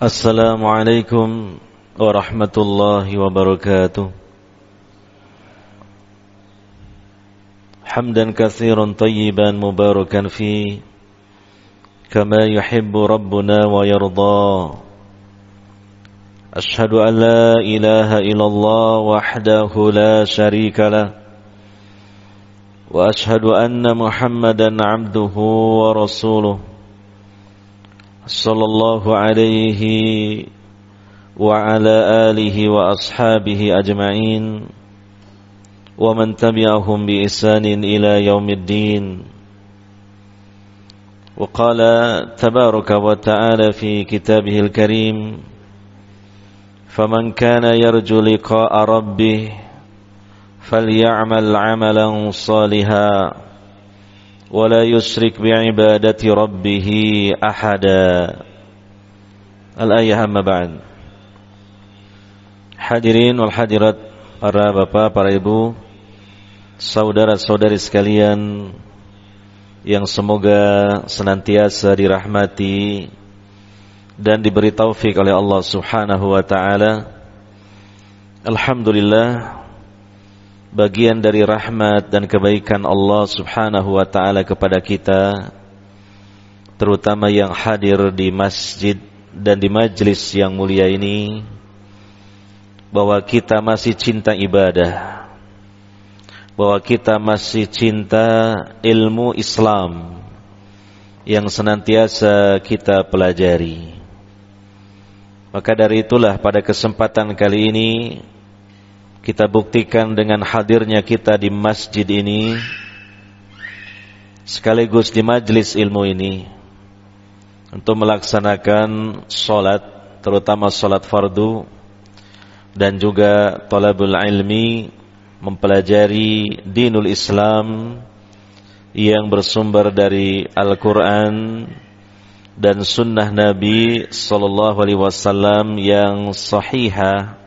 Assalamualaikum warahmatullahi wabarakatuh. Hamdan katsiran tayyiban mubarakan fi kama yuhibbu rabbuna wa yarda. Ashhadu an la ilaha illallah wahdahu la syarika lah wa ashhadu anna Muhammadan abduhu wa rasuluh sallallahu alaihi wa ala alihi wa ashabihi ajma'in wa man tabi'ahum bi ihsanin ila yaumiddin. Wa qala tabaraka wa ta'ala fi kitabihil karim, faman kana yarju liqa'a rabbih falya'mal 'amalan shalihan wa la yusyrik bi'ibadati rabbih ahada. Al-ayah amma ba'd. Hadirin wal hadirat, para bapak, para ibu, saudara-saudari sekalian yang semoga senantiasa dirahmati dan diberi taufik oleh Allah Subhanahu wa taala. Alhamdulillah, bagian dari rahmat dan kebaikan Allah Subhanahu wa ta'ala kepada kita, terutama yang hadir di masjid dan di majlis yang mulia ini, bahwa kita masih cinta ibadah, bahwa kita masih cinta ilmu Islam yang senantiasa kita pelajari. Maka dari itulah pada kesempatan kali ini kita buktikan dengan hadirnya kita di masjid ini, sekaligus di majlis ilmu ini, untuk melaksanakan sholat, terutama sholat fardu, dan juga talabul ilmi, mempelajari dinul Islam yang bersumber dari Al-Quran dan sunnah Nabi sallallahu alaihi wasallam yang sahihah,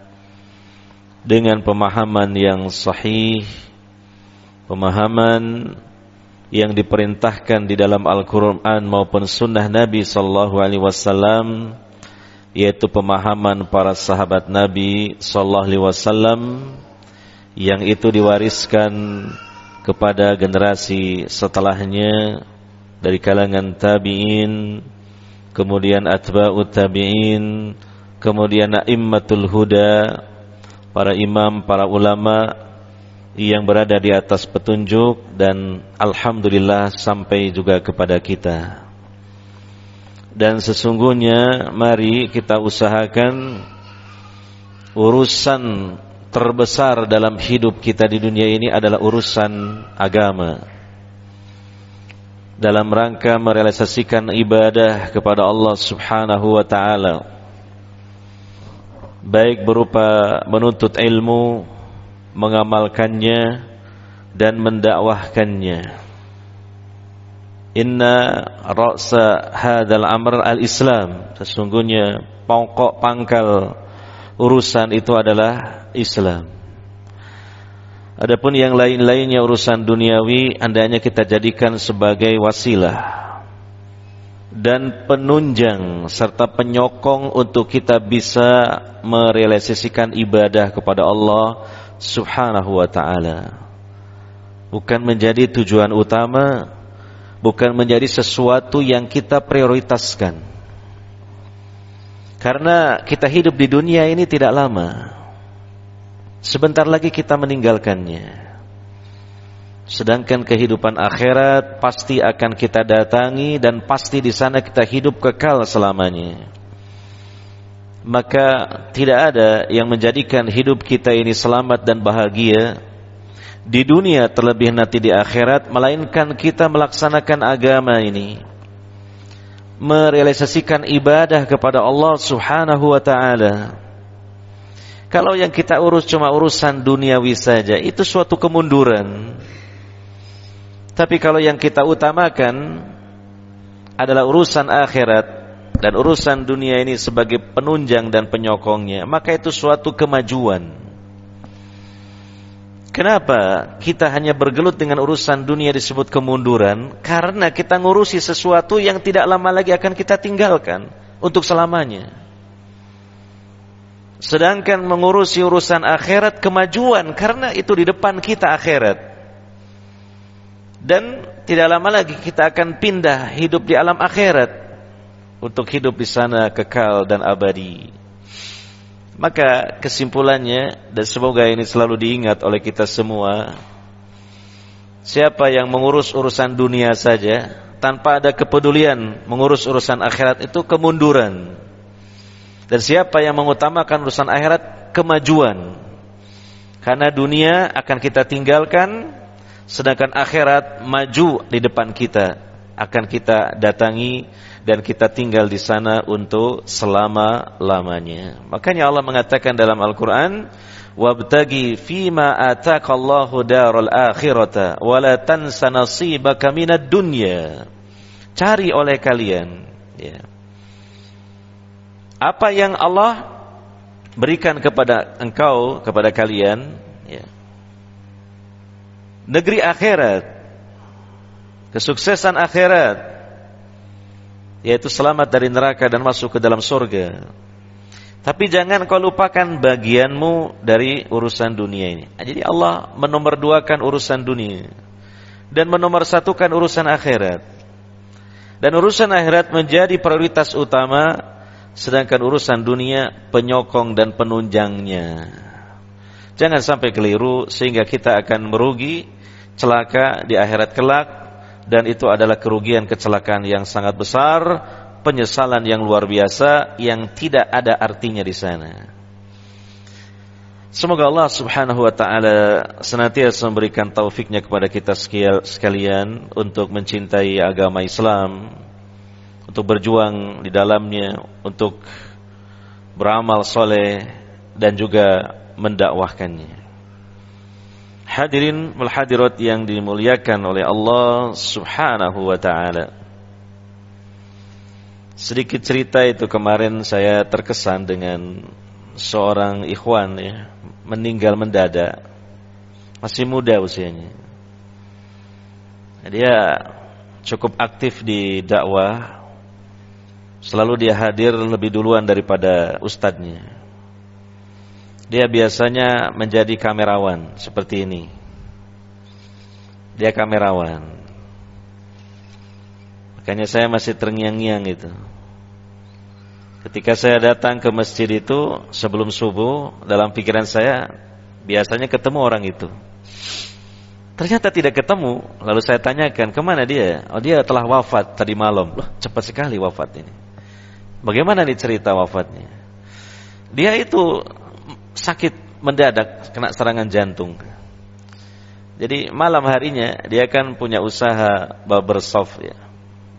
dengan pemahaman yang sahih, pemahaman yang diperintahkan di dalam Al-Quran maupun sunnah Nabi sallallahu alaihi wasallam, yaitu pemahaman para sahabat Nabi sallallahu alaihi wasallam, yang itu diwariskan kepada generasi setelahnya dari kalangan tabi'in, kemudian atba'ut tabi'in, kemudian a'immatul huda, para imam, para ulama yang berada di atas petunjuk, dan alhamdulillah sampai juga kepada kita. Dan sesungguhnya mari kita usahakan urusan terbesar dalam hidup kita di dunia ini adalah urusan agama, dalam rangka merealisasikan ibadah kepada Allah Subhanahu wa ta'ala, baik berupa menuntut ilmu, mengamalkannya, dan mendakwahkannya. Inna ra'sa hadzal amr al-Islam, sesungguhnya pokok pangkal urusan itu adalah Islam. Adapun yang lain-lainnya urusan duniawi, hendaknya kita jadikan sebagai wasilah dan penunjang serta penyokong untuk kita bisa merealisasikan ibadah kepada Allah Subhanahu wa ta'ala. Bukan menjadi tujuan utama, bukan menjadi sesuatu yang kita prioritaskan. Karena kita hidup di dunia ini tidak lama, sebentar lagi kita meninggalkannya. Sedangkan kehidupan akhirat pasti akan kita datangi, dan pasti di sana kita hidup kekal selamanya. Maka tidak ada yang menjadikan hidup kita ini selamat dan bahagia di dunia, terlebih nanti di akhirat, melainkan kita melaksanakan agama ini, merealisasikan ibadah kepada Allah Subhanahu wa ta'ala. Kalau yang kita urus cuma urusan duniawi saja, itu suatu kemunduran. Tapi kalau yang kita utamakan adalah urusan akhirat dan urusan dunia ini sebagai penunjang dan penyokongnya, maka itu suatu kemajuan. Kenapa kita hanya bergelut dengan urusan dunia disebut kemunduran? Karena kita ngurusi sesuatu yang tidak lama lagi akan kita tinggalkan untuk selamanya. Sedangkan mengurusi urusan akhirat kemajuan, karena itu di depan kita akhirat. Dan tidak lama lagi kita akan pindah hidup di alam akhirat untuk hidup di sana kekal dan abadi. Maka kesimpulannya, dan semoga ini selalu diingat oleh kita semua, siapa yang mengurus urusan dunia saja tanpa ada kepedulian mengurus urusan akhirat, itu kemunduran. Dan siapa yang mengutamakan urusan akhirat, kemajuan. Karena dunia akan kita tinggalkan, sedangkan akhirat maju di depan kita, akan kita datangi dan kita tinggal di sana untuk selama-lamanya. Makanya Allah mengatakan dalam Al-Qur'an, wabtagi fima ataqallahu daral akhirata wa la tansa nasibaka minad dunya. Cari oleh kalian, ya, apa yang Allah berikan kepada engkau, kepada kalian, ya, negeri akhirat, kesuksesan akhirat, yaitu selamat dari neraka dan masuk ke dalam surga. Tapi jangan kau lupakan bagianmu dari urusan dunia ini. Jadi Allah menomorduakan urusan dunia dan menomorsatukan urusan akhirat. Dan urusan akhirat menjadi prioritas utama, sedangkan urusan dunia penyokong dan penunjangnya. Jangan sampai keliru sehingga kita akan merugi, celaka di akhirat kelak, dan itu adalah kerugian, kecelakaan yang sangat besar, penyesalan yang luar biasa yang tidak ada artinya di sana. Semoga Allah Subhanahu wa taala senantiasa memberikan taufiknya kepada kita sekalian untuk mencintai agama Islam, untuk berjuang di dalamnya, untuk beramal soleh dan juga mendakwahkannya. Hadirin wal hadirat yang dimuliakan oleh Allah Subhanahu wa taala. Sedikit cerita itu, kemarin saya terkesan dengan seorang ikhwan, ya, meninggal mendadak. Masih muda usianya. Dia cukup aktif di dakwah. Selalu dia hadir lebih duluan daripada ustadznya. Dia biasanya menjadi kamerawan seperti ini. Dia kamerawan. Makanya saya masih terngiang-ngiang itu. Ketika saya datang ke masjid itu sebelum subuh, dalam pikiran saya biasanya ketemu orang itu. Ternyata tidak ketemu. Lalu saya tanyakan, kemana dia? Oh, dia telah wafat tadi malam. Loh, cepat sekali wafat ini. Bagaimana nih cerita wafatnya? Dia itu sakit mendadak, kena serangan jantung. Jadi malam harinya dia kan punya usaha barbershop, ya,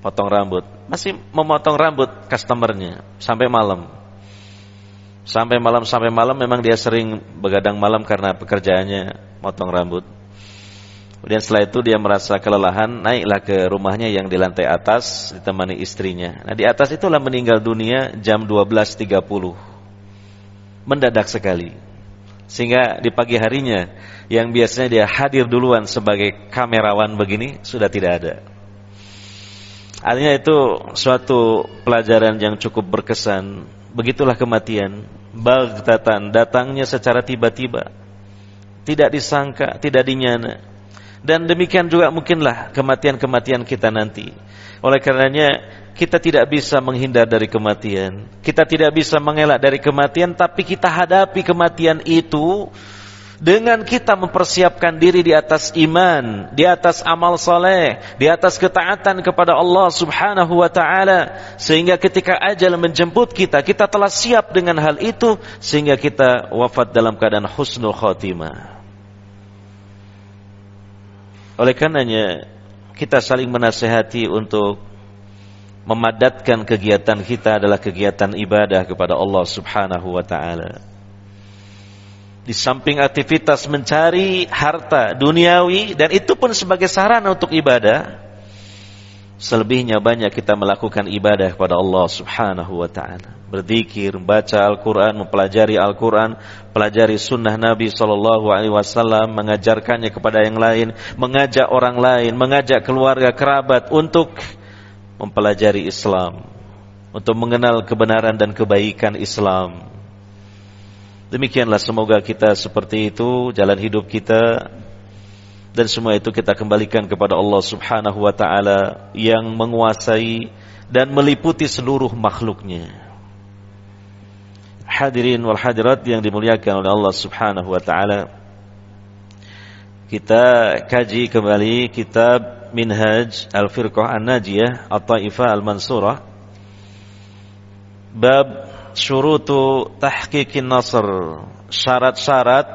potong rambut. Masih memotong rambut customernya sampai malam. Sampai malam memang dia sering begadang malam karena pekerjaannya motong rambut. Kemudian setelah itu dia merasa kelelahan, naiklah ke rumahnya yang di lantai atas ditemani istrinya. Nah, di atas itulah meninggal dunia jam 12.30. Mendadak sekali. Sehingga di pagi harinya yang biasanya dia hadir duluan sebagai kamerawan begini sudah tidak ada. Artinya itu suatu pelajaran yang cukup berkesan. Begitulah kematian, baghtatan, datangnya secara tiba-tiba, tidak disangka, tidak dinyana. Dan demikian juga mungkinlah kematian-kematian kita nanti. Oleh karenanya kita tidak bisa menghindar dari kematian, kita tidak bisa mengelak dari kematian, tapi kita hadapi kematian itu dengan kita mempersiapkan diri di atas iman, di atas amal saleh, di atas ketaatan kepada Allah Subhanahu wa taala, sehingga ketika ajal menjemput kita, kita telah siap dengan hal itu, sehingga kita wafat dalam keadaan husnul khatimah. Oleh karenanya kita saling menasihati untuk memadatkan kegiatan kita adalah kegiatan ibadah kepada Allah Subhanahu wa taala. Di samping aktivitas mencari harta duniawi, dan itu pun sebagai sarana untuk ibadah, selebihnya banyak kita melakukan ibadah kepada Allah Subhanahu wa taala. Berzikir, membaca Al-Qur'an, mempelajari Al-Qur'an, pelajari sunnah Nabi SAW, mengajarkannya kepada yang lain, mengajak orang lain, mengajak keluarga kerabat untuk mempelajari Islam, untuk mengenal kebenaran dan kebaikan Islam. Demikianlah semoga kita seperti itu jalan hidup kita, dan semua itu kita kembalikan kepada Allah Subhanahu wa taala yang menguasai dan meliputi seluruh makhluknya. Hadirin wal hadirat yang dimuliakan oleh Allah Subhanahu wa taala, kita kaji kembali kitab Minhaj Al-Firqah An-Najiyah At-Taifah Al-Mansurah, bab syurutu tahqiqin nasr, syarat-syarat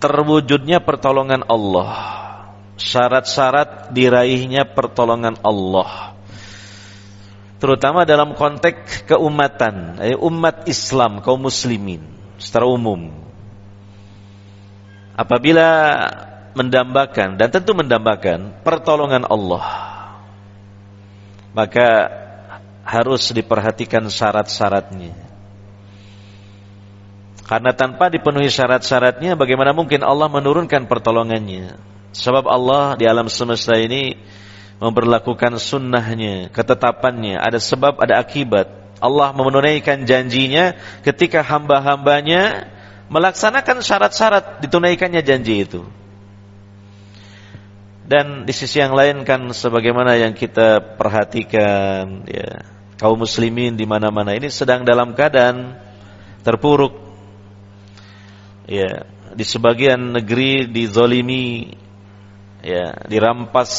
terwujudnya pertolongan Allah, syarat-syarat diraihnya pertolongan Allah, terutama dalam konteks keumatan, umat Islam, kaum muslimin secara umum. Apabila mendambakan, dan tentu mendambakan pertolongan Allah, maka harus diperhatikan syarat-syaratnya. Karena tanpa dipenuhi syarat-syaratnya, bagaimana mungkin Allah menurunkan pertolongannya? Sebab Allah di alam semesta ini memberlakukan sunnahnya, ketetapannya, ada sebab, ada akibat. Allah menunaikan janjinya ketika hamba-hambanya melaksanakan syarat-syarat ditunaikannya janji itu. Dan di sisi yang lain kan sebagaimana yang kita perhatikan, ya, kaum muslimin di mana-mana ini sedang dalam keadaan terpuruk. Ya, di sebagian negeri dizolimi, ya, dirampas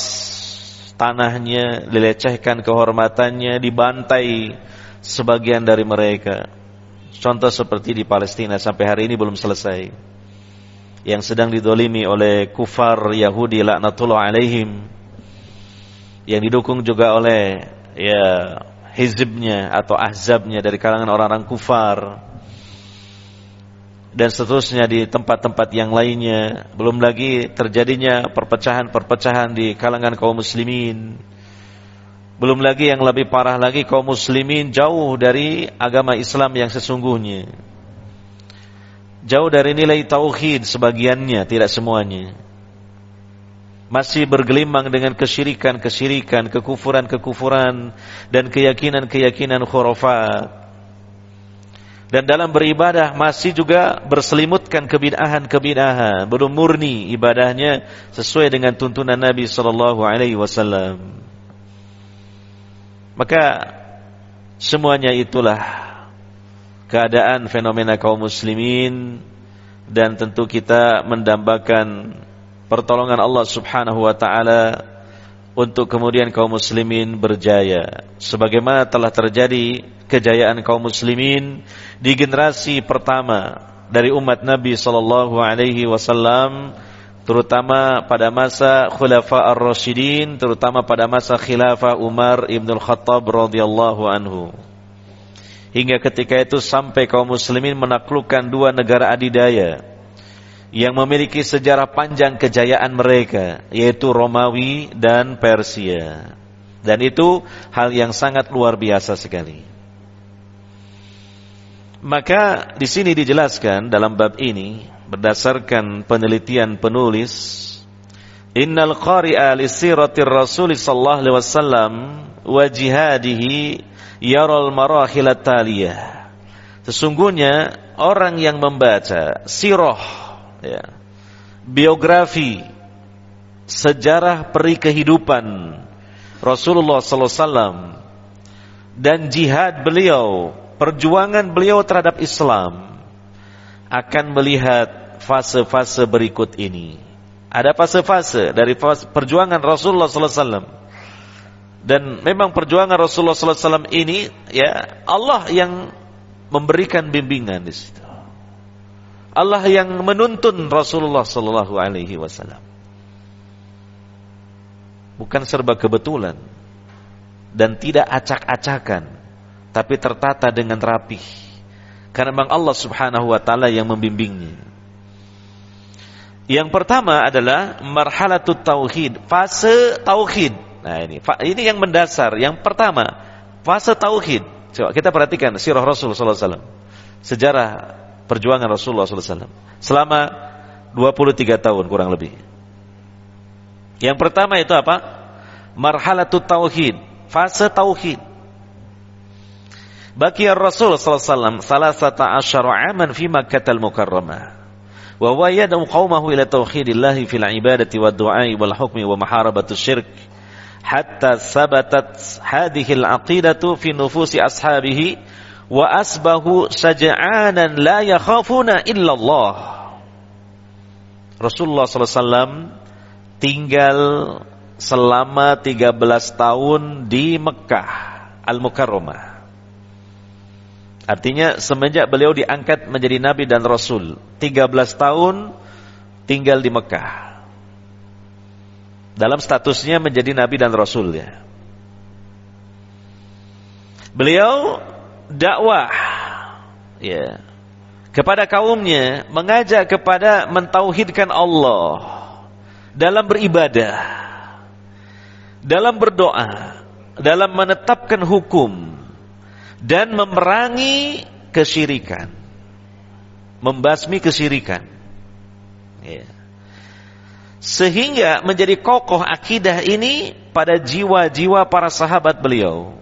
tanahnya, dilecehkan kehormatannya, dibantai sebagian dari mereka. Contoh seperti di Palestina sampai hari ini belum selesai, yang sedang didolimi oleh kufar Yahudi laknatullah alaihim, yang didukung juga oleh ya hizbnya atau ahzabnya dari kalangan orang-orang kufar, dan seterusnya di tempat-tempat yang lainnya. Belum lagi terjadinya perpecahan-perpecahan di kalangan kaum muslimin. Belum lagi yang lebih parah lagi, kaum muslimin jauh dari agama Islam yang sesungguhnya, jauh dari nilai tauhid sebagiannya, tidak semuanya. Masih bergelimang dengan kesyirikan-kesyirikan, kekufuran-kekufuran, dan keyakinan-keyakinan khurafat. Dan dalam beribadah masih juga berselimutkan kebid'ahan-kebid'ahan, belum murni ibadahnya sesuai dengan tuntunan Nabi sallallahu alaihi wasallam. Maka semuanya itulah keadaan fenomena kaum muslimin, dan tentu kita mendambakan pertolongan Allah Subhanahu wa taala untuk kemudian kaum muslimin berjaya, sebagaimana telah terjadi kejayaan kaum muslimin di generasi pertama dari umat Nabi sallallahu alaihi wasallam, terutama pada masa Khulafa ar-Rasyidin, terutama pada masa khilafah Umar ibn al-Khattab radhiyallahu anhu. Hingga ketika itu sampai kaum muslimin menaklukkan dua negara adidaya yang memiliki sejarah panjang kejayaan mereka, yaitu Romawi dan Persia. Dan itu hal yang sangat luar biasa sekali. Maka di sini dijelaskan dalam bab ini berdasarkan penelitian penulis, innal qari'a li siratir rasul sallallahu alaihi wasallam wa jihadihi yaral marahil taliyah. Sesungguhnya orang yang membaca sirah, ya, biografi, sejarah peri kehidupan Rasulullah sallallahu alaihi wasallam dan jihad beliau, perjuangan beliau terhadap Islam, akan melihat fase-fase berikut ini. Ada fase-fase dari perjuangan Rasulullah sallallahu alaihi wasallam. Dan memang perjuangan Rasulullah sallallahu alaihi wasallam ini, ya, Allah yang memberikan bimbingan di situ. Allah yang menuntun Rasulullah sallallahu alaihi wasallam. Bukan serba kebetulan dan tidak acak-acakan, tapi tertata dengan rapih. Karena memang Allah Subhanahu wa taala yang membimbingnya. Yang pertama adalah marhalatut tauhid, fase tauhid. Nah, ini yang mendasar. Yang pertama, fase tauhid. Coba kita perhatikan sirah Rasul sallallahu alaihi wasallam. Sejarah perjuangan Rasulullah sallallahu alaihi wasallam selama 23 tahun kurang lebih. Yang pertama itu apa? Marhalatut tauhid, fase tauhid. Baqiya Rasul sallallahu alaihi wasallam salasata asyara aman fi Makkahal Mukarramah. Wa huwa yad'u qaumahu ila tauhidillah fil ibadati wad du'a wal hukmi wa muharabati syirk hatta sabatat hadhihi al-aqidatu fi nufusi ashabihi wa asbahu saja'anan la yakhafuna illa Allah. Rasulullah sallallahu alaihi wasallam tinggal selama 13 tahun di Mekah Al-Mukarramah. Artinya semenjak beliau diangkat menjadi Nabi dan Rasul, 13 tahun tinggal di Mekah. Dalam statusnya menjadi Nabi dan Rasul ya. Beliau dakwah ya kepada kaumnya, mengajak kepada mentauhidkan Allah dalam beribadah, dalam berdoa, dalam menetapkan hukum, dan memerangi kesyirikan, membasmi kesyirikan ya. Sehingga menjadi kokoh akidah ini pada jiwa-jiwa para sahabat beliau,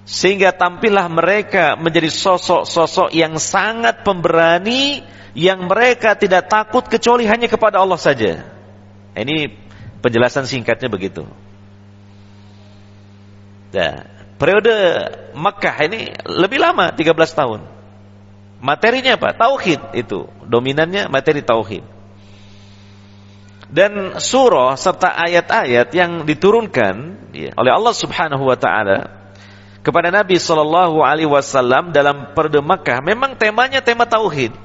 sehingga tampillah mereka menjadi sosok-sosok yang sangat pemberani, yang mereka tidak takut kecuali hanya kepada Allah saja. Ini penjelasan singkatnya begitu. Nah, periode Makkah ini lebih lama, 13 tahun. Materinya apa? Tauhid itu. Dominannya materi tauhid. Dan surah serta ayat-ayat yang diturunkan ya, oleh Allah Subhanahu wa taala kepada Nabi sallallahu alaihi wasallam dalam periode Makkah memang temanya tema tauhid.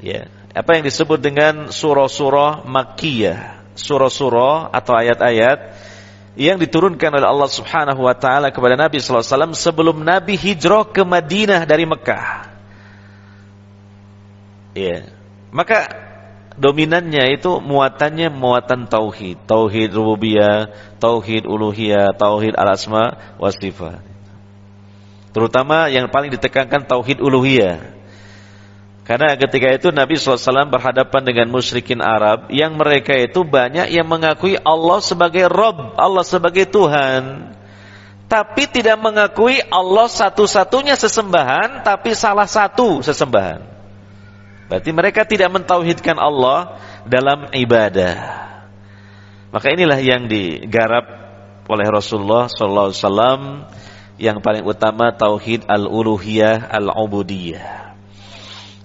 Ya, apa yang disebut dengan surah-surah Makkiyah, surah-surah atau ayat-ayat yang diturunkan oleh Allah Subhanahu wa taala kepada Nabi sallallahu alaihi wasallam sebelum Nabi hijrah ke Madinah dari Mekah. Ya. Maka dominannya itu muatannya muatan tauhid, tauhid rububiyah, tauhid uluhiyah, tauhid al-asma wa sifat. Terutama yang paling ditekankan tauhid uluhiyah. Karena ketika itu Nabi SAW berhadapan dengan musyrikin Arab yang mereka itu banyak yang mengakui Allah sebagai Rabb, Allah sebagai Tuhan, tapi tidak mengakui Allah satu-satunya sesembahan, tapi salah satu sesembahan. Berarti mereka tidak mentauhidkan Allah dalam ibadah. Maka inilah yang digarap oleh Rasulullah SAW, yang paling utama tauhid al-uluhiyah, al-ubudiyah.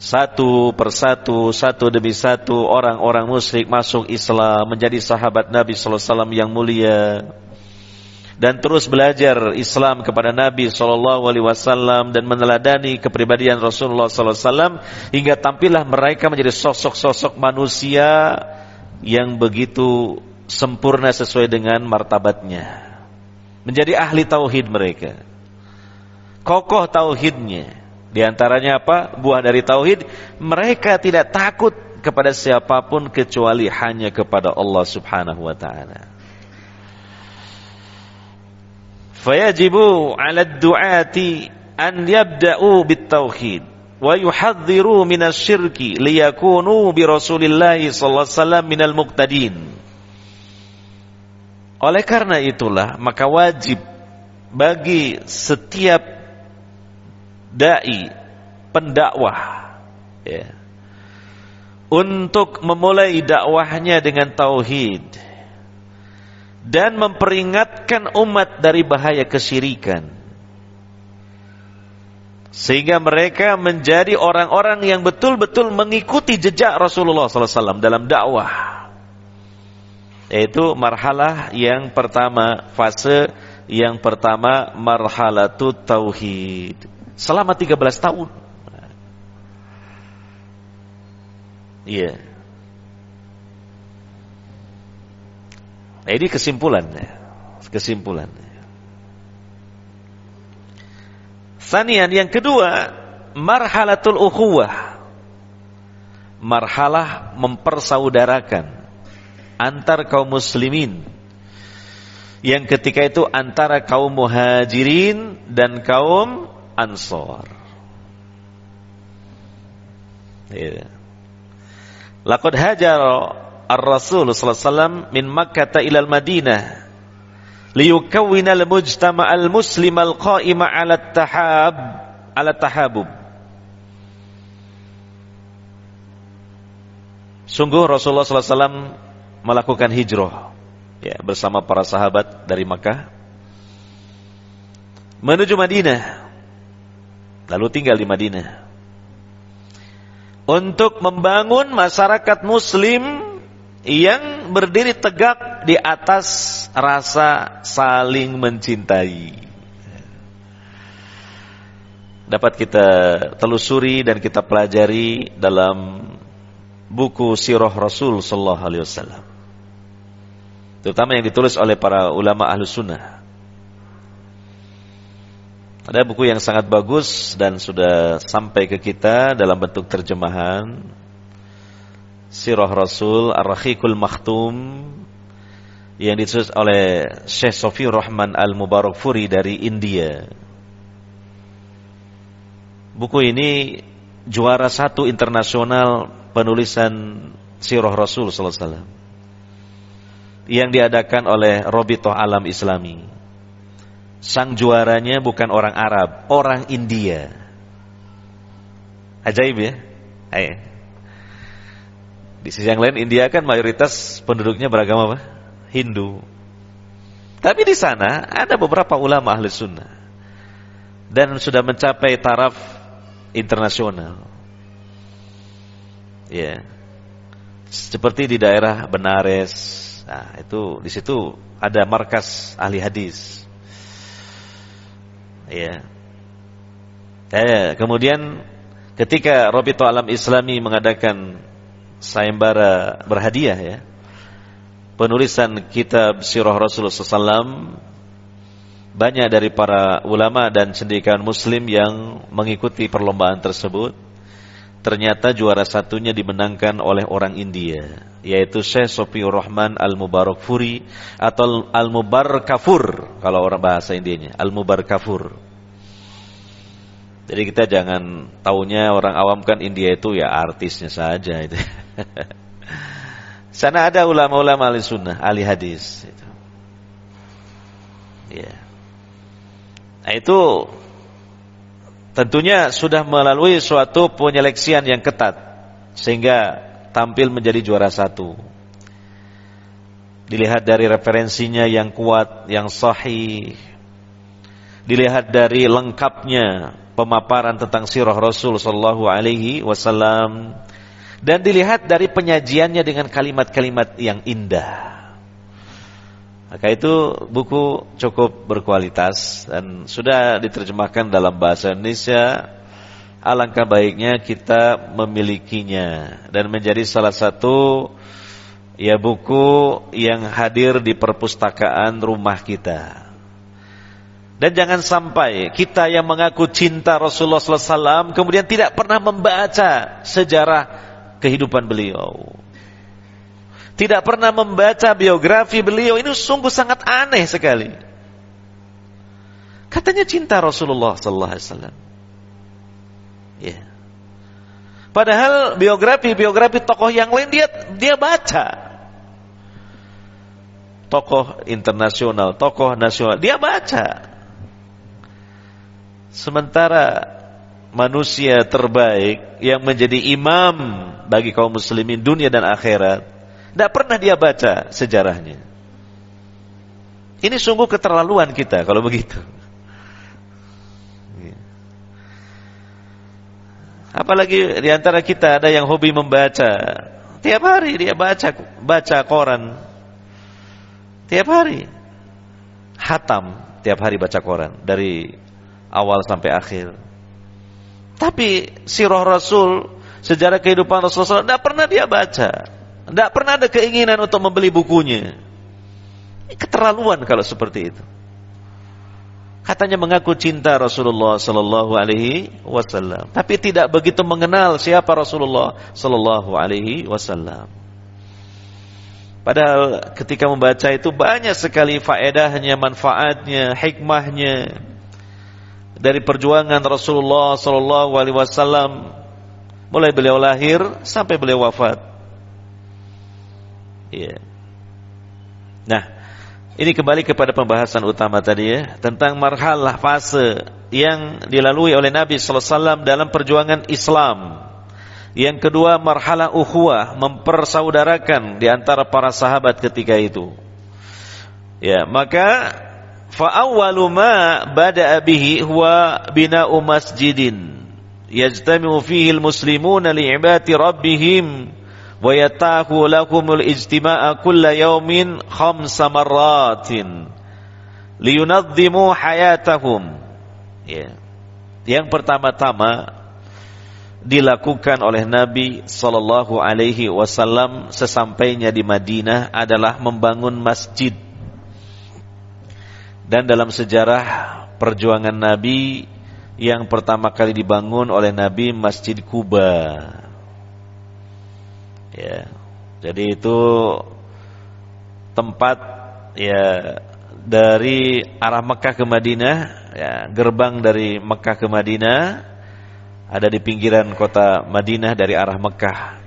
Satu persatu, satu demi satu orang-orang musyrik masuk Islam, menjadi sahabat Nabi sallallahu alaihi wasallam yang mulia, dan terus belajar Islam kepada Nabi sallallahu alaihi wasallam dan meneladani kepribadian Rasulullah sallallahu alaihi wasallam hingga tampillah mereka menjadi sosok-sosok manusia yang begitu sempurna sesuai dengan martabatnya. Menjadi ahli tauhid mereka. Kokoh tauhidnya. Di antaranya apa? Buah dari tauhid, mereka tidak takut kepada siapapun kecuali hanya kepada Allah Subhanahu wa taala. Fayajibu 'ala ad-du'ati an yabda'u bit-tauhid wa yuhadhdhiru minasy-syirki liyakunu bi Rasulillah sallallahu alaihi wasallam minal muqtadin. Oleh karena itulah maka wajib bagi setiap dai, pendakwah ya, untuk memulai dakwahnya dengan tauhid dan memperingatkan umat dari bahaya kesyirikan, sehingga mereka menjadi orang-orang yang betul-betul mengikuti jejak Rasulullah SAW dalam dakwah. Yaitu marhalah yang pertama, fase yang pertama, marhalatut tauhid. Selama 13 tahun. Iya. Nah, ini kesimpulannya. Sanian yang kedua, marhalatul ukhuwah. Marhalah mempersaudarakan antar kaum muslimin. Yang ketika itu antara kaum muhajirin dan kaum Ansor. Ya. Laqad hajara ar-Rasul sallallahu alaihi wasallam min Makkah ila al-Madinah liyukawwinal mujtama'al muslimal qa'ima 'ala tahabub. Sungguh Rasulullah sallallahu alaihi wasallam melakukan hijrah ya bersama para sahabat dari Makkah menuju Madinah, lalu tinggal di Madinah untuk membangun masyarakat muslim yang berdiri tegak di atas rasa saling mencintai. Dapat kita telusuri dan kita pelajari dalam buku Sirah Rasul sallallahu alaihi wasallam, terutama yang ditulis oleh para ulama Ahlus Sunnah. Ada buku yang sangat bagus dan sudah sampai ke kita dalam bentuk terjemahan, Sirah Rasul Ar-Rahiqul Makhtum, yang ditulis oleh Syekh Sofiur Rahman Al-Mubarakfuri dari India. Buku ini juara 1 internasional penulisan Sirah Rasul sallallahu alaihi wasallam yang diadakan oleh Rabithah Alam Islami. Sang juaranya bukan orang Arab, orang India. Ajaib ya? Di sisi yang lain India kan mayoritas penduduknya beragama apa? Hindu. Tapi di sana ada beberapa ulama ahli sunnah dan sudah mencapai taraf internasional. Ya, seperti di daerah Benares. Nah, itu di situ ada markas ahli hadis. Ya. Kemudian ketika Rabithah Alam Islami mengadakan sayembara berhadiah ya, penulisan kitab Sirah Rasulullah SAW, banyak dari para ulama dan cendekiawan muslim yang mengikuti perlombaan tersebut. Ternyata juara satunya dimenangkan oleh orang India, yaitu Syekh Sofiur Rahman Al-Mubarakfuri atau Al-Mubarakafur kalau orang bahasa Indianya, Al-Mubarakafur. Jadi kita jangan taunya orang awam kan India itu ya artisnya saja itu. Sana ada ulama-ulama ahli sunnah, ahli hadis itu. Ya. Nah, itu tentunya sudah melalui suatu penyeleksian yang ketat sehingga tampil menjadi juara 1. Dilihat dari referensinya yang kuat, yang sahih. Dilihat dari lengkapnya pemaparan tentang sirah Rasul sallallahu alaihi wasallam, dan dilihat dari penyajiannya dengan kalimat-kalimat yang indah. Maka itu buku cukup berkualitas dan sudah diterjemahkan dalam bahasa Indonesia. Alangkah baiknya kita memilikinya dan menjadi salah satu ya buku yang hadir di perpustakaan rumah kita. Dan jangan sampai kita yang mengaku cinta Rasulullah SAW kemudian tidak pernah membaca sejarah kehidupan beliau, tidak pernah membaca biografi beliau. Ini sungguh sangat aneh sekali. Katanya cinta Rasulullah sallallahu alaihi wasallam. Ya. Padahal biografi tokoh yang lain dia baca. Tokoh internasional, tokoh nasional dia baca. Sementara manusia terbaik yang menjadi imam bagi kaum muslimin dunia dan akhirat, tidak pernah dia baca sejarahnya. Ini sungguh keterlaluan kita kalau begitu. Apalagi di antara kita ada yang hobi membaca. Tiap hari dia baca koran. Tiap hari. Hatam, tiap hari baca koran dari awal sampai akhir. Tapi sirah Rasul, sejarah kehidupan Rasulullah tidak pernah dia baca. Tidak pernah ada keinginan untuk membeli bukunya. Ini keterlaluan kalau seperti itu. Katanya mengaku cinta Rasulullah sallallahu alaihi wasallam, tapi tidak begitu mengenal siapa Rasulullah sallallahu alaihi wasallam. Padahal ketika membaca itu banyak sekali faedahnya, manfaatnya, hikmahnya dari perjuangan Rasulullah sallallahu alaihi wasallam mulai beliau lahir sampai beliau wafat. Ya. Nah, Ini kembali kepada pembahasan utama tadi ya, tentang marhalah fase yang dilalui oleh Nabi sallallahu alaihi wasallam dalam perjuangan Islam. Yang kedua, marhalah ukhuwah, mempersaudarakan di antara para sahabat ketika itu. Ya, maka fa awwalu ma bada'a bihi huwa bina'u masjidin yajtami'u fihi al-muslimuna li'ibadati rabbihim wa yatahu lahumul ijtima'a kulla yawmin 5 marratin liyunazzimu hayatahum. Ya. Yang pertama-tama dilakukan oleh Nabi sallallahu alaihi wasallam sesampainya di Madinah adalah membangun masjid. Dan dalam sejarah perjuangan Nabi, yang pertama kali dibangun oleh Nabi Masjid Quba. Ya, jadi itu tempat ya dari arah Mekah ke Madinah, ya, gerbang dari Mekah ke Madinah ada di pinggiran kota Madinah dari arah Mekah.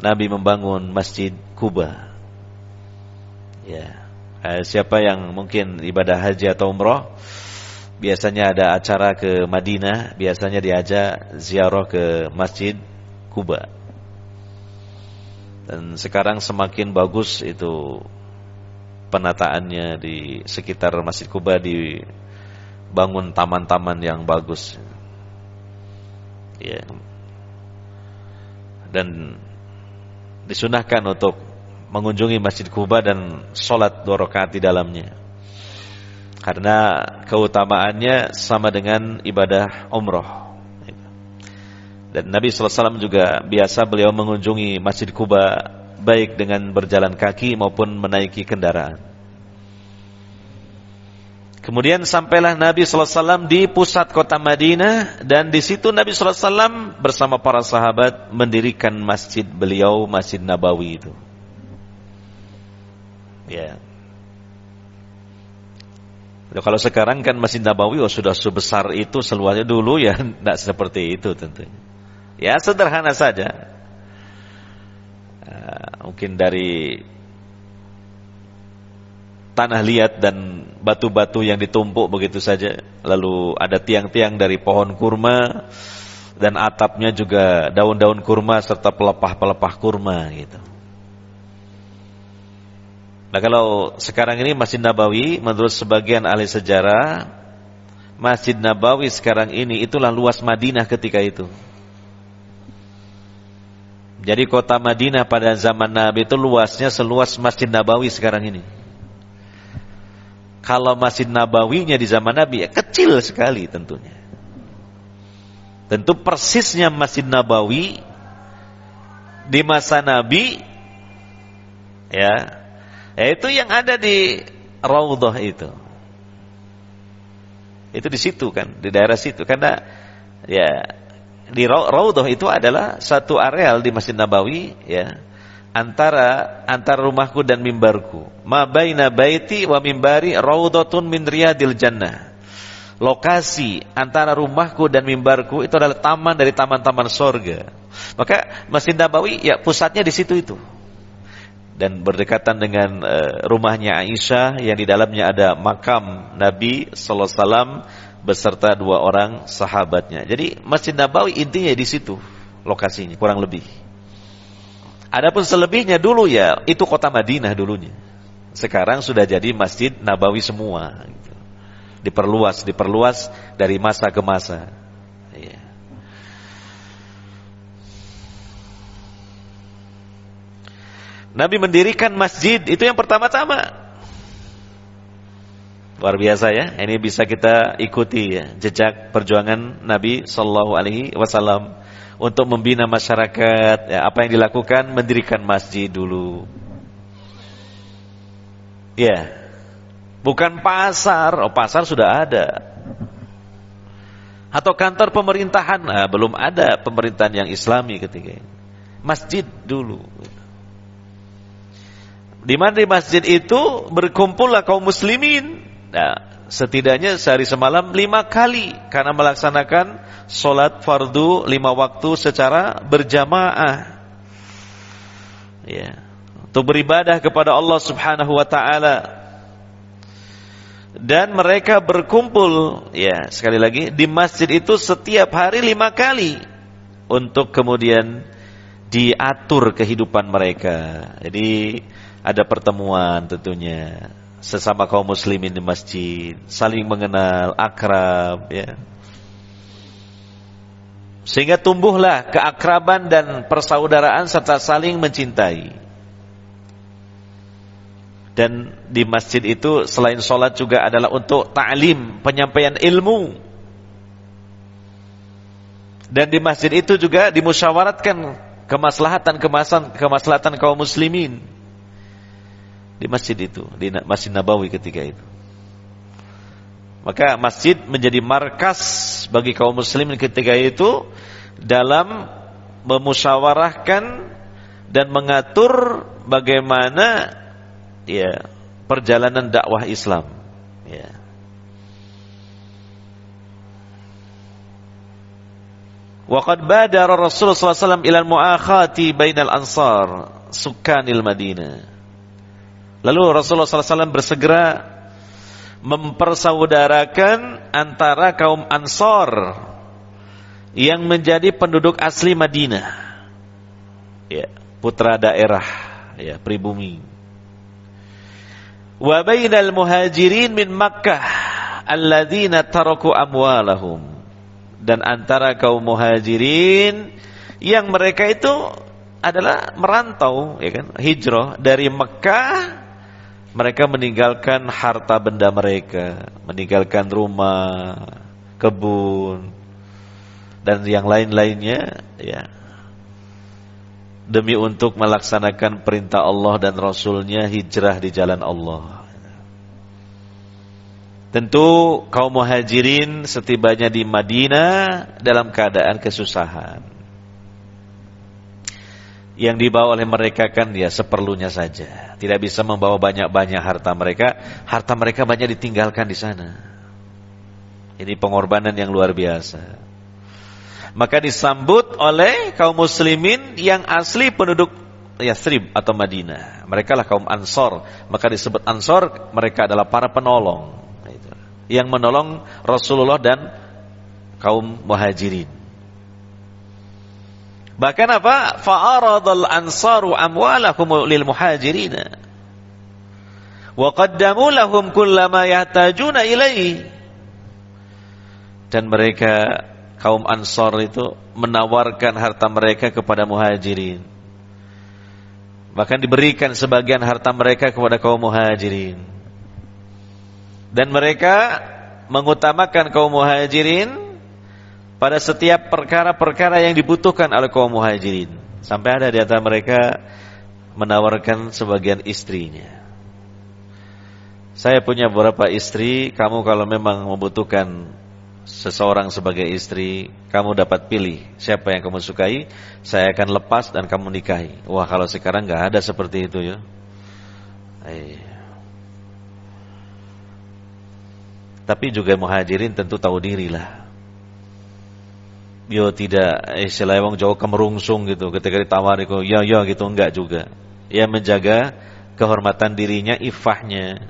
Nabi membangun Masjid Quba. Ya, siapa yang mungkin ibadah haji atau umrah, biasanya ada acara ke Madinah, biasanya diajak ziarah ke Masjid Quba. Dan sekarang semakin bagus itu penataannya di sekitar Masjid Quba, dibangun taman-taman yang bagus. Ya. Dan disunahkan untuk mengunjungi Masjid Quba dan sholat 2 rakaat di dalamnya, karena keutamaannya sama dengan ibadah umrah. Dan Nabi sallallahu alaihi wasallam juga biasa beliau mengunjungi Masjid Quba baik dengan berjalan kaki maupun menaiki kendaraan. Kemudian sampailah Nabi sallallahu alaihi wasallam di pusat kota Madinah, dan di situ Nabi sallallahu alaihi wasallam bersama para sahabat mendirikan masjid beliau, Masjid Nabawi itu. Ya. Kalau sekarang kan Masjid Nabawi sudah sebesar itu, seluasnya. Dulu ya tidak seperti itu tentunya. Ya sederhana saja. Mungkin dari tanah liat dan batu-batu yang ditumpuk begitu saja. Lalu ada tiang-tiang dari pohon kurma, dan atapnya juga daun-daun kurma serta pelepah-pelepah kurma gitu. Nah, kalau sekarang ini Masjid Nabawi, menurut sebagian ahli sejarah, Masjid Nabawi sekarang ini itulah luas Madinah ketika itu. Jadi kota Madinah pada zaman Nabi itu luasnya seluas Masjid Nabawi sekarang ini. Kalau Masjid Nabawinya di zaman Nabi ya kecil sekali tentunya. Tentu persisnya Masjid Nabawi di masa Nabi ya, yaitu yang ada di Raudhah itu. Itu di situ kan, di daerah situ. Karena ya di Raudhah itu adalah satu areal di Masjid Nabawi ya, antara rumahku dan mimbarku. Ma baina baiti wa mimbari raudhatun min riyadil jannah. Lokasi antara rumahku dan mimbarku itu adalah taman dari taman-taman surga. Maka Masjid Nabawi ya pusatnya di situ itu. Dan berdekatan dengan rumahnya Aisyah yang di dalamnya ada makam Nabi sallallahu alaihi wasallam beserta 2 orang sahabatnya. Jadi Masjid Nabawi intinya di situ lokasinya kurang lebih. Adapun selebihnya dulu ya itu kota Madinah dulunya. Sekarang sudah jadi Masjid Nabawi semua. Gitu. Diperluas dari masa ke masa. Ya. Nabi mendirikan masjid itu yang pertama-tama. Luar biasa ya, ini bisa kita ikuti ya, jejak perjuangan Nabi sallallahu alaihi wasallam untuk membina masyarakat. Ya, apa yang dilakukan? Mendirikan masjid dulu. Ya. Bukan pasar, pasar sudah ada. Atau kantor pemerintahan, belum ada pemerintahan yang Islami ketika ini. Masjid dulu. Di mana di masjid itu berkumpullah kaum muslimin. Nah, setidaknya sehari semalam 5 kali karena melaksanakan sholat fardu 5 waktu secara berjamaah. Ya, untuk beribadah kepada Allah Subhanahu wa taala. Dan mereka berkumpul, ya sekali lagi, di masjid itu setiap hari 5 kali untuk kemudian diatur kehidupan mereka. Jadi ada pertemuan tentunya sesama kaum muslimin di masjid, saling mengenal, akrab, ya. Sehingga tumbuhlah keakraban dan persaudaraan serta saling mencintai. Dan di masjid itu selain sholat juga adalah untuk ta'lim, penyampaian ilmu. Dan di masjid itu juga dimusyawaratkan kemaslahatan kaum muslimin. Di masjid itu, di Masjid Nabawi ketika itu. Maka masjid menjadi markas bagi kaum muslimin ketika itu dalam memusyawarahkan dan mengatur bagaimana ya perjalanan dakwah Islam, ya. Wa qad badara Rasulullah sallallahu alaihi wasallam ila al-mu'akhati bainal ansar sukanil Madinah. Lalu Rasulullah sallallahu alaihi wasallam bersegera mempersaudarakan antara kaum Ansar yang menjadi penduduk asli Madinah, ya, putra daerah, ya, pribumi. Wa bainal muhajirin min Makkah alladzina taraku amwalahum, dan antara kaum muhajirin yang mereka itu adalah merantau, ya kan, hijrah dari Mekah. Mereka meninggalkan harta benda mereka, meninggalkan rumah, kebun dan yang lain-lainnya, ya, demi untuk melaksanakan perintah Allah dan Rasulnya, hijrah di jalan Allah. Tentu kaum muhajirin setibanya di Madinah dalam keadaan kesusahan. Yang dibawa oleh mereka kan ya seperlunya saja. Tidak bisa membawa banyak-banyak harta mereka. Harta mereka banyak ditinggalkan di sana. Ini pengorbanan yang luar biasa. Maka disambut oleh kaum muslimin yang asli penduduk Yathrib atau Madinah. Mereka lah kaum Ansor. Maka disebut Ansor, mereka adalah para penolong, yang menolong Rasulullah dan kaum muhajirin. Bahkan apa? Fa'aradal ansaru amwalahum lil muhajirin wa qaddamu lahum kullama yahtajuna ilaihi. Dan mereka kaum Ansar itu menawarkan harta mereka kepada muhajirin. Bahkan diberikan sebagian harta mereka kepada kaum muhajirin. Dan mereka mengutamakan kaum muhajirin pada setiap perkara-perkara yang dibutuhkan oleh kaum muhajirin. Sampai ada di antara mereka menawarkan sebagian istrinya. Saya punya beberapa istri, kamu kalau memang membutuhkan seseorang sebagai istri, kamu dapat pilih siapa yang kamu sukai, saya akan lepas dan kamu nikahi. Wah, kalau sekarang nggak ada seperti itu ya. Tapi juga muhajirin tentu tahu diri lah. Yo tidak istilahnya wong Jawa kemerungsung gitu ketika ditawari kok ya gitu, enggak juga. Ya menjaga kehormatan dirinya, ifahnya.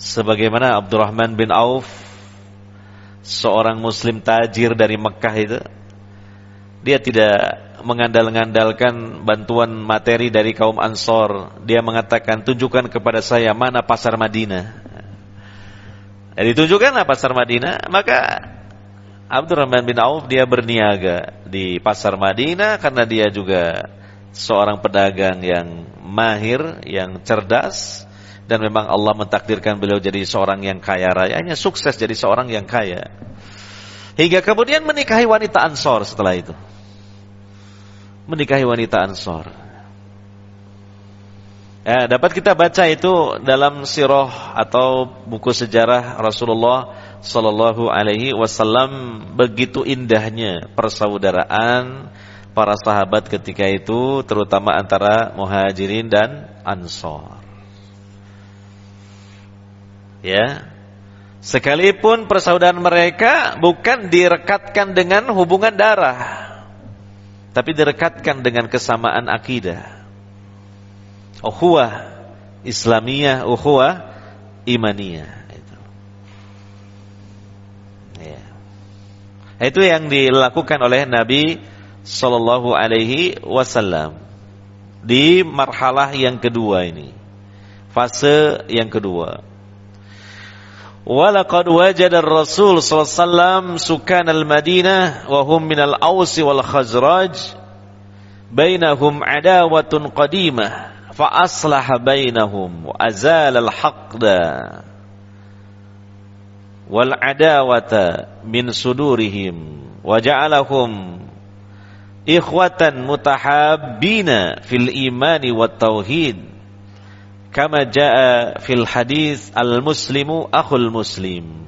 Sebagaimana Abdurrahman bin Auf, seorang muslim tajir dari Mekah itu, dia tidak mengandal-ngandalkan bantuan materi dari kaum Ansor. Dia mengatakan, tunjukkan kepada saya mana pasar Madinah. Jadi tunjukkanlah pasar Madinah. Maka Abdurrahman bin Auf dia berniaga di pasar Madinah karena dia juga seorang pedagang yang mahir, yang cerdas, dan memang Allah mentakdirkan beliau jadi seorang yang kaya rayanya, sukses jadi seorang yang kaya. Hingga kemudian menikahi wanita Ansor setelah itu. Menikahi wanita Ansor. Ya, dapat kita baca itu dalam sirah atau buku sejarah Rasulullah sallallahu alaihi wasallam. Begitu indahnya persaudaraan para sahabat ketika itu, terutama antara muhajirin dan Ansor. Ya, sekalipun persaudaraan mereka bukan direkatkan dengan hubungan darah, tapi direkatkan dengan kesamaan akidah. Ukhuwah Islamiyah, ukhuwah imaniyah. Itu yang dilakukan oleh Nabi sallallahu alaihi wasallam di marhalah yang kedua ini. Fase yang kedua. Walaqad wajada ar-Rasul sallallahu alaihi wasallam sukan al-Madinah wa hum min al-Aws wal Khazraj bainahum adawatun qadimah fa aslaha bainahum wa azala al-haqda wal adawata min sudurihim wa ja'alahum ikhwatan mutahabbina fil imani wat tauhid kama jaa fil hadis al muslimu akhul muslim.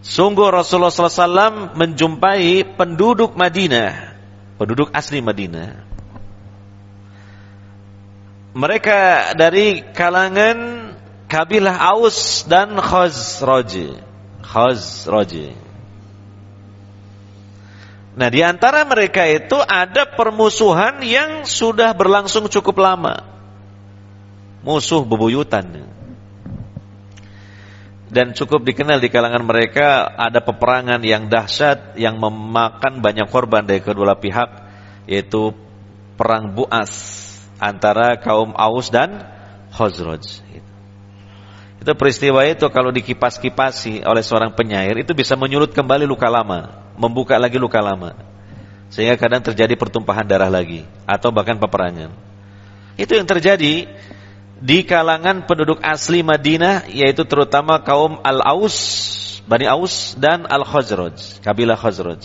Sungguh Rasulullah SAW menjumpai penduduk Madinah, penduduk asli Madinah. Mereka dari kalangan kabilah Aus dan Khazraj. Nah, di antara mereka itu ada permusuhan yang sudah berlangsung cukup lama. Musuh bebuyutan. Dan cukup dikenal di kalangan mereka ada peperangan yang dahsyat yang memakan banyak korban dari kedua pihak, yaitu perang Bu'as antara kaum Aus dan Khazraj. Itu peristiwa itu kalau dikipas-kipasi oleh seorang penyair itu bisa menyulut kembali luka lama, membuka lagi luka lama, sehingga kadang terjadi pertumpahan darah lagi atau bahkan peperangan. Itu yang terjadi di kalangan penduduk asli Madinah, yaitu terutama kaum Al-Aus, Bani Aus dan Al-Khazraj, kabilah Khazraj.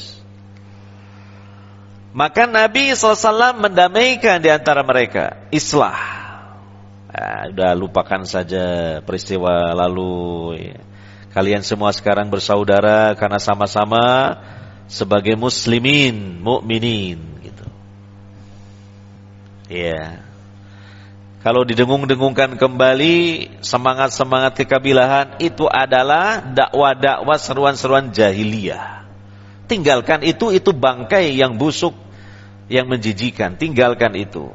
Maka Nabi SAW mendamaikan di antara mereka, islah. Udah lupakan saja peristiwa lalu. Kalian semua sekarang bersaudara karena sama-sama sebagai muslimin, mukminin gitu. Iya. Kalau didengung-dengungkan kembali semangat-semangat kekabilahan, itu adalah dakwah-dakwah seruan-seruan jahiliyah. Tinggalkan itu bangkai yang busuk, yang menjijikan. Tinggalkan itu.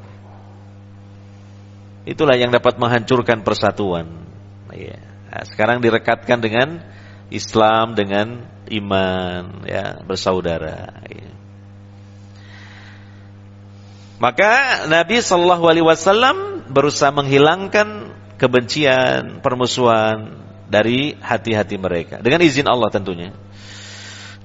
Itulah yang dapat menghancurkan persatuan. Ya. Nah, sekarang direkatkan dengan Islam, dengan iman, ya, bersaudara. Ya. Maka Nabi Shallallahu Alaihi Wasallam berusaha menghilangkan kebencian, permusuhan dari hati-hati mereka dengan izin Allah tentunya,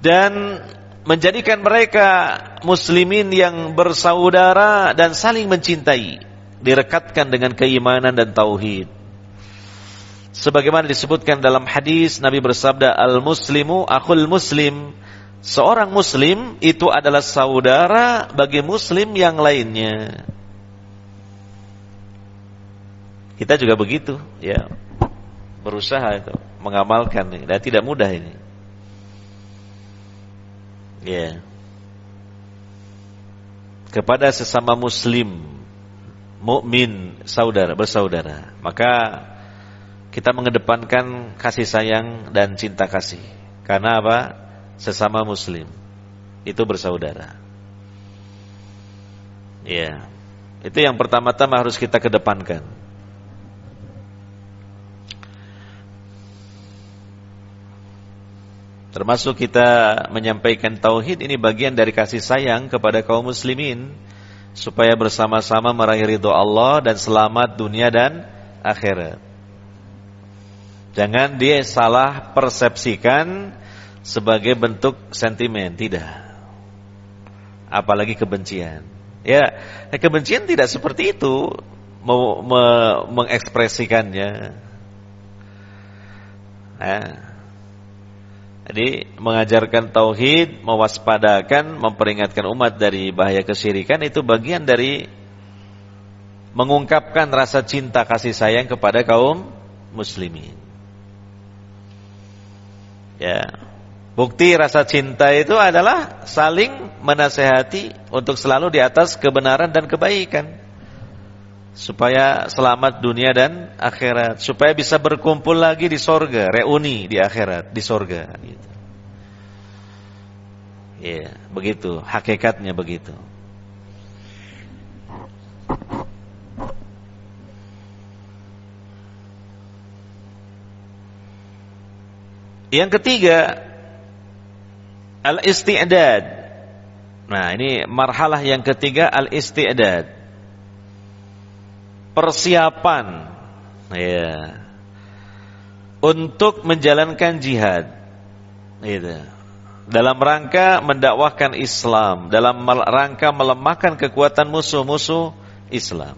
dan menjadikan mereka muslimin yang bersaudara dan saling mencintai, direkatkan dengan keimanan dan tauhid. Sebagaimana disebutkan dalam hadis, Nabi bersabda, al-muslimu akhul muslim. Seorang muslim itu adalah saudara bagi muslim yang lainnya. Kita juga begitu, ya. Berusaha itu mengamalkan ini. Dan tidak mudah ini. Ya. Kepada sesama muslim, mukmin, saudara, bersaudara. Maka kita mengedepankan kasih sayang dan cinta kasih. Karena apa? Sesama muslim itu bersaudara. Ya. Itu yang pertama-tama harus kita kedepankan. Termasuk kita menyampaikan tauhid, ini bagian dari kasih sayang kepada kaum muslimin, supaya bersama-sama meraih ridho Allah dan selamat dunia dan akhirat. Jangan dia salah persepsikan sebagai bentuk sentimen, tidak. Apalagi kebencian. Ya, kebencian tidak seperti itu mengekspresikannya. Jadi mengajarkan tauhid, mewaspadakan, memperingatkan umat dari bahaya kesyirikan, itu bagian dari mengungkapkan rasa cinta kasih sayang kepada kaum muslimin. Ya. Bukti rasa cinta itu adalah saling menasehati untuk selalu di atas kebenaran dan kebaikan, supaya selamat dunia dan akhirat, supaya bisa berkumpul lagi di sorga, reuni di akhirat, di sorga gitu. Ya, begitu, hakikatnya begitu. Yang ketiga, Al-isti'dad. Nah, ini marhalah yang ketiga, al-isti'dad. Persiapan ya untuk menjalankan jihad. Gitu. Dalam rangka mendakwahkan Islam, dalam rangka melemahkan kekuatan musuh-musuh Islam.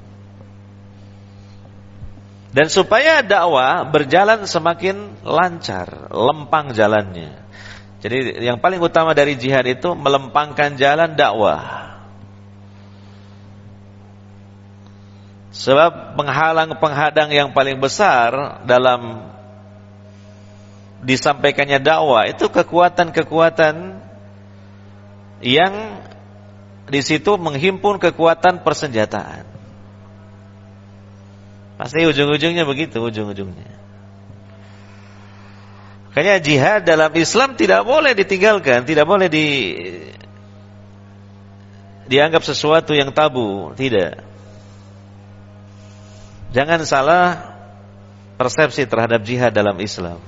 Dan supaya dakwah berjalan semakin lancar, lempang jalannya. Jadi yang paling utama dari jihad itu melempangkan jalan dakwah. Sebab penghalang-penghadang yang paling besar dalam disampaikannya dakwah itu kekuatan-kekuatan yang di situ menghimpun kekuatan persenjataan. Pasti ujung-ujungnya begitu, ujung-ujungnya. Makanya jihad dalam Islam tidak boleh ditinggalkan, tidak boleh dianggap sesuatu yang tabu, tidak. Jangan salah persepsi terhadap jihad dalam Islam.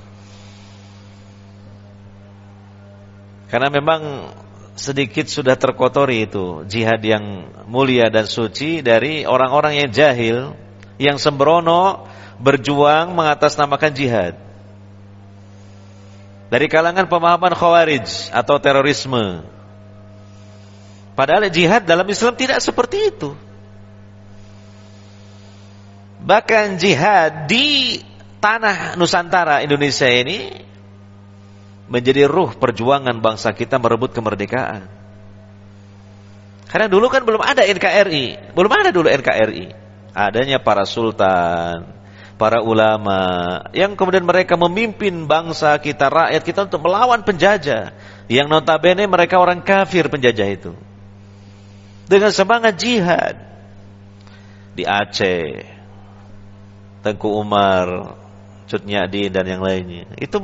Karena memang sedikit sudah terkotori itu jihad yang mulia dan suci dari orang-orang yang jahil, yang sembrono berjuang mengatasnamakan jihad. Dari kalangan pemahaman khawarij atau terorisme. Padahal jihad dalam Islam tidak seperti itu. Bahkan jihad di tanah Nusantara Indonesia ini menjadi ruh perjuangan bangsa kita merebut kemerdekaan. Karena dulu kan belum ada NKRI, belum ada dulu NKRI. Adanya para sultan, para ulama yang kemudian mereka memimpin bangsa kita, rakyat kita untuk melawan penjajah yang notabene mereka orang kafir penjajah itu. Dengan semangat jihad di Aceh, Tengku Umar, Cut Nyadin dan yang lainnya. Itu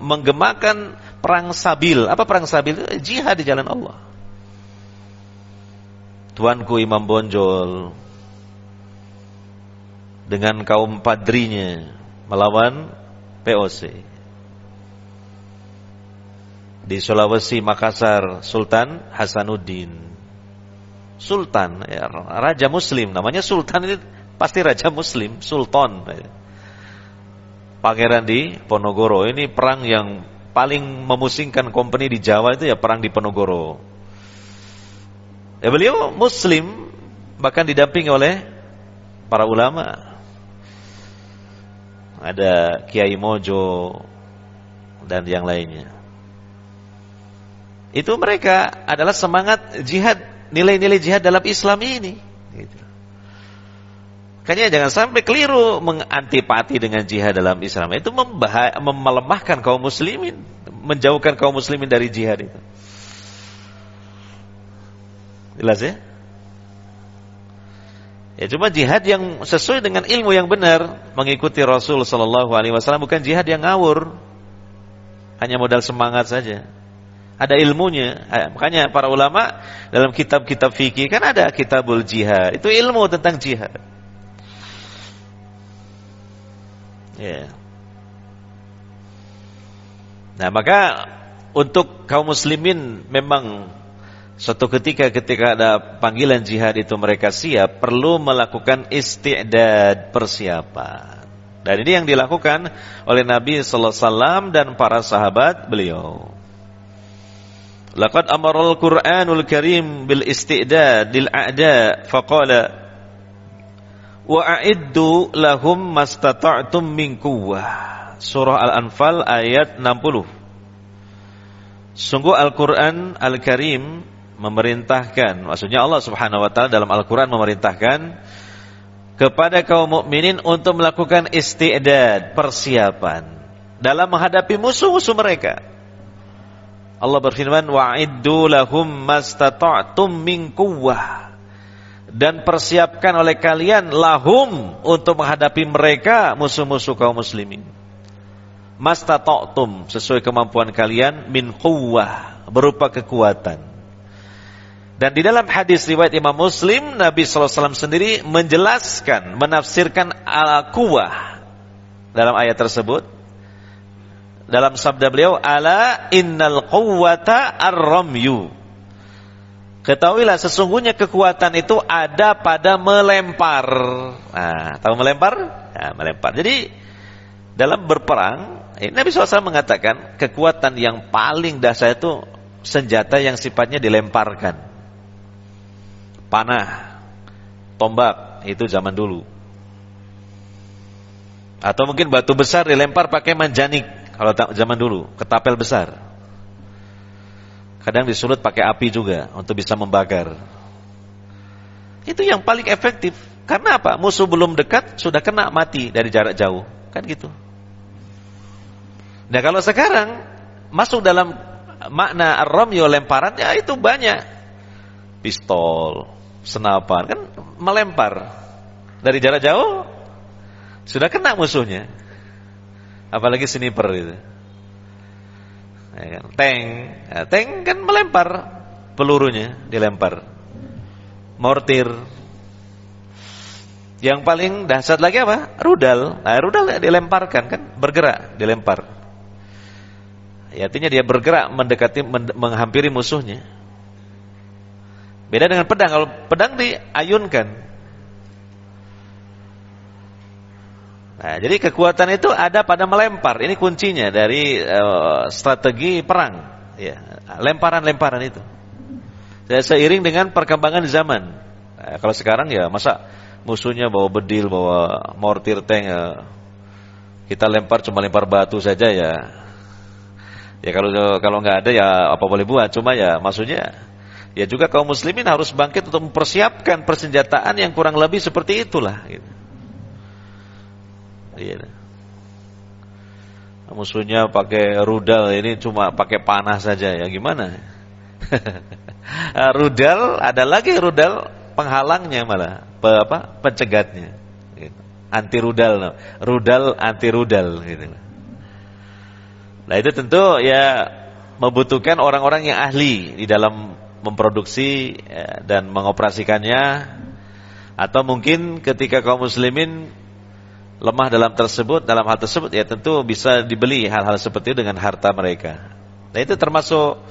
menggemakan perang sabil. Apa perang sabil? Jihad di jalan Allah. Tuanku Imam Bonjol dengan kaum padrinya melawan POC. Di Sulawesi Makassar, Sultan Hasanuddin. Sultan, ya, raja muslim, namanya sultan ini pasti raja muslim, sultan. Pangeran di Ponorogo, ini perang yang paling memusingkan company di Jawa itu ya perang di Ponorogo. Ya, beliau muslim, bahkan didampingi oleh para ulama. Ada Kiai Mojo dan yang lainnya. Itu mereka adalah semangat jihad, nilai-nilai jihad dalam Islam ini. Gitu. Makanya jangan sampai keliru mengantipati dengan jihad dalam Islam. Itu melemahkan kaum muslimin, menjauhkan kaum muslimin dari jihad itu. Jelas ya? Ya cuma jihad yang sesuai dengan ilmu yang benar, mengikuti Rasul sallallahu alaihi wasallam, bukan jihad yang ngawur. Hanya modal semangat saja. Ada ilmunya. Makanya para ulama dalam kitab-kitab fikih kan ada kitabul jihad. Itu ilmu tentang jihad. Ya. Nah, maka untuk kaum muslimin memang suatu ketika ada panggilan jihad itu mereka siap, perlu melakukan isti'dad, persiapan. Dan ini yang dilakukan oleh Nabi sallallahu alaihi wasallam dan para sahabat beliau. Laqad amaral Qur'anul Karim bil isti'dad lil a'da faqala wa a'iddu lahum mastata'tum min quwwah. Surah Al-Anfal ayat 60. Sungguh Al-Qur'an Al-Karim memerintahkan, maksudnya Allah Subhanahu wa taala dalam Al-Qur'an memerintahkan kepada kaum mukminin untuk melakukan isti'dad, persiapan dalam menghadapi musuh-musuh mereka. Allah berfirman, wa'iddu lahum mastata'tum min quwwah. Dan persiapkan oleh kalian lahum untuk menghadapi mereka musuh-musuh kaum muslimin. Mastata'tum, sesuai kemampuan kalian, min quwwah, berupa kekuatan. Dan di dalam hadis riwayat Imam Muslim, Nabi sallallahu alaihi wasallam sendiri menjelaskan, menafsirkan al-quwwah dalam ayat tersebut dalam sabda beliau, ala innal quwwata ar-ramyu. Ketahuilah sesungguhnya kekuatan itu ada pada melempar. Nah, tahu melempar? Ya, melempar. Jadi dalam berperang, Nabi SAW mengatakan kekuatan yang paling dahsyat itu senjata yang sifatnya dilemparkan. Panah, tombak, itu zaman dulu. Atau mungkin batu besar dilempar pakai manjanik kalau zaman dulu, ketapel besar. Kadang disulut pakai api juga untuk bisa membakar. Itu yang paling efektif. Karena apa? Musuh belum dekat sudah kena mati dari jarak jauh, kan gitu. Nah, kalau sekarang masuk dalam makna ar-ramyu, lemparan, ya itu banyak. Pistol, senapan, kan melempar dari jarak jauh sudah kena musuhnya. Apalagi sniper itu. Ya kan? Tank kan melempar pelurunya, dilempar. Mortir. Yang paling dahsyat lagi apa? Rudal. Nah, rudal dilemparkan kan, bergerak, dilempar. Ya, artinya dia bergerak mendekati, menghampiri musuhnya. Beda dengan pedang. Kalau pedang diayunkan. Nah, jadi kekuatan itu ada pada melempar. Ini kuncinya dari strategi perang. Ya, lemparan-lemparan itu. Seiring dengan perkembangan zaman. Nah, kalau sekarang ya masa musuhnya bawa bedil, bawa mortir, tank, ya, kita lempar cuma lempar batu saja ya. Ya kalau nggak ada ya apa boleh buat. Cuma ya maksudnya ya juga kaum muslimin harus bangkit untuk mempersiapkan persenjataan yang kurang lebih seperti itulah. Gitu. Iya. Musuhnya pakai rudal, ini cuma pakai panah saja ya gimana? Rudal ada lagi rudal penghalangnya malah, pencegatnya. Gitu. Anti rudal, rudal anti rudal gitu. Nah, itu tentu ya membutuhkan orang-orang yang ahli di dalam memproduksi ya, dan mengoperasikannya, atau mungkin ketika kaum muslimin lemah dalam hal tersebut ya tentu bisa dibeli hal-hal seperti itu dengan harta mereka. Nah, itu termasuk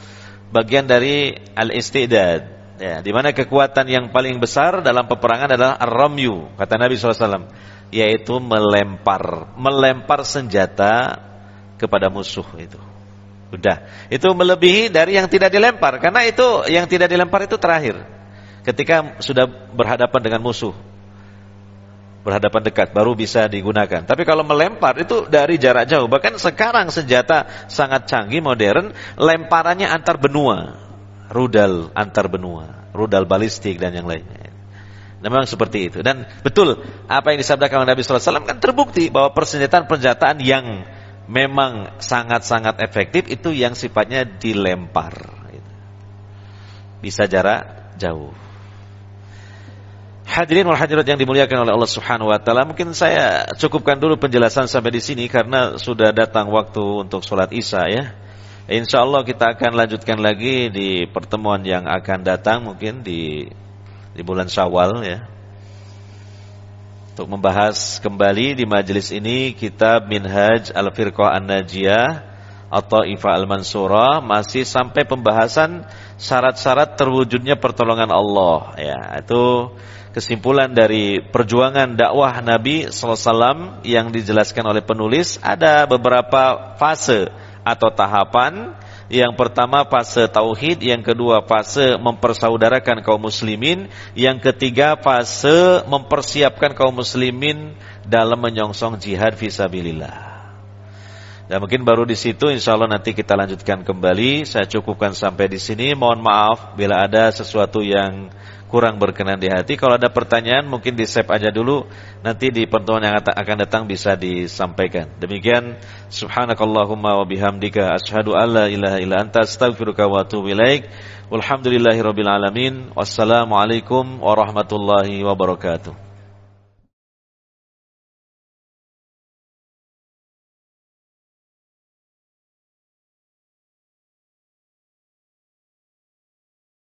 bagian dari al-istidad ya, di mana kekuatan yang paling besar dalam peperangan adalah ar-ramyu, kata Nabi SAW, yaitu melempar senjata kepada musuh itu. Udah, itu melebihi dari yang tidak dilempar, karena itu yang tidak dilempar itu terakhir. Ketika sudah berhadapan dengan musuh, berhadapan dekat baru bisa digunakan. Tapi kalau melempar itu dari jarak jauh. Bahkan sekarang senjata sangat canggih modern, lemparannya antar benua, rudal antar benua, rudal balistik dan yang lainnya. Nah, memang seperti itu. Dan betul apa yang disabdakan Nabi SAW kan terbukti bahwa persenjataan yang memang sangat-sangat efektif itu yang sifatnya dilempar, bisa jarak jauh. Hadirin wal hadirat yang dimuliakan oleh Allah Subhanahu wa taala, mungkin saya cukupkan dulu penjelasan sampai di sini karena sudah datang waktu untuk sholat Isya ya. Insyaallah kita akan lanjutkan lagi di pertemuan yang akan datang, mungkin di bulan Syawal ya. Untuk membahas kembali di majelis ini kitab Minhaj Al-Firqah An-Najiyah atau Ifa Al-Mansurah, masih sampai pembahasan syarat-syarat terwujudnya pertolongan Allah ya. Itu kesimpulan dari perjuangan dakwah Nabi SAW yang dijelaskan oleh penulis. Ada beberapa fase atau tahapan. Yang pertama fase tauhid, yang kedua fase mempersaudarakan kaum muslimin, yang ketiga fase mempersiapkan kaum muslimin dalam menyongsong jihad fisabilillah. Dan mungkin baru di situ insyaallah nanti kita lanjutkan kembali. Saya cukupkan sampai di sini. Mohon maaf bila ada sesuatu yang kurang berkenan di hati. Kalau ada pertanyaan mungkin di save aja dulu, nanti di pertemuan yang akan datang bisa disampaikan. Demikian, subhanakallahumma wa bihamdika asyhadu an la ilaha illa anta astaghfiruka wa atubu ilaik. Walhamdulillahirabbil alamin. Wassalamualaikum warahmatullahi wabarakatuh.